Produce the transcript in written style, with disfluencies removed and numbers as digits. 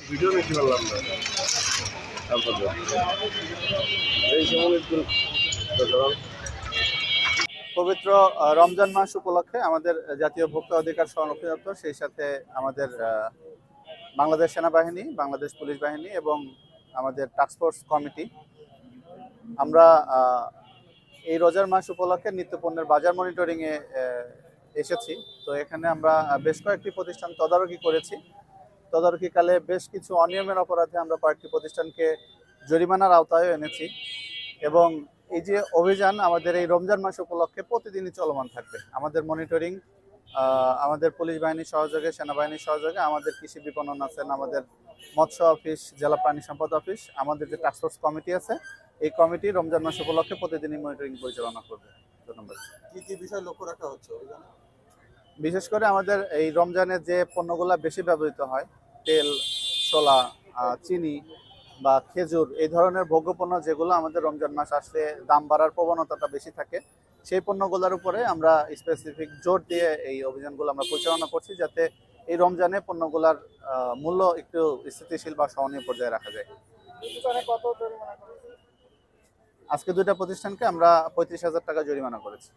Video দেখতে পারলাম না এই সময় পবিত্র রমজান মাস উপলক্ষে আমাদের জাতীয় ভোক্তা অধিকার সংরক্ষণ দপ্তর, সেই সাথে আমাদের বাংলাদেশ সেনাবাহিনী, বাংলাদেশ পুলিশ বাহিনী এবং আমাদের টাস্কফোর্স কমিটি, আমরা এই রোজার মাস উপলক্ষে নিত্যপণ্যের বাজার মনিটরিংয়ে এসেছি। তো এখানে আমরা বেশ কয়েকটি প্রতিষ্ঠান তদারকি করেছি। তদারকিকালে বেশ কিছু অনিয়মের অপরাধে আমরা কয়েকটি প্রতিষ্ঠানকে জরিমানার আওতায় এনেছি এবং এই যে অভিযান আমাদের এই রমজান মাস উপলক্ষে প্রতিদিনই চলমান থাকবে। আমাদের মনিটরিং আমাদের পুলিশ বাহিনীর সহযোগে, সেনাবাহিনীর সহযোগে, আমাদের কৃষি বিপণন আছেন, আমাদের মৎস্য অফিস, জেলা প্রাণী সম্পদ অফিস, আমাদের যে টাস্কফোর্স কমিটি আছে, এই কমিটি রমজান মাস উপলক্ষে প্রতিদিনই মনিটরিং পরিচালনা করবে। ধন্যবাদ। কি কি বিষয় লক্ষ্য রাখা হচ্ছে? বিশেষ করে আমাদের এই রমজানের যে পণ্যগুলা বেশি ব্যবহৃত হয়, তেল, ছোলা, চিনি বা খেজুর, এই ধরনের ভোগ্যপণ্য যেগুলো আমাদের রমজান মাস আসলে দাম বাড়ার প্রবণতাটা বেশি থাকে, সেই পণ্যগুলোর উপরে আমরা স্পেসিফিক জোর দিয়ে এই অভিযানগুলো আমরা পরিচালনা করছি, যাতে এই রমজানে পণ্যগুলোর মূল্য একটু স্থিতিশীল বা সহনীয় পর্যায়ে রাখা যায়। আজকে দুইটা প্রতিষ্ঠানকে আমরা 35,000 টাকা জরিমানা করেছি।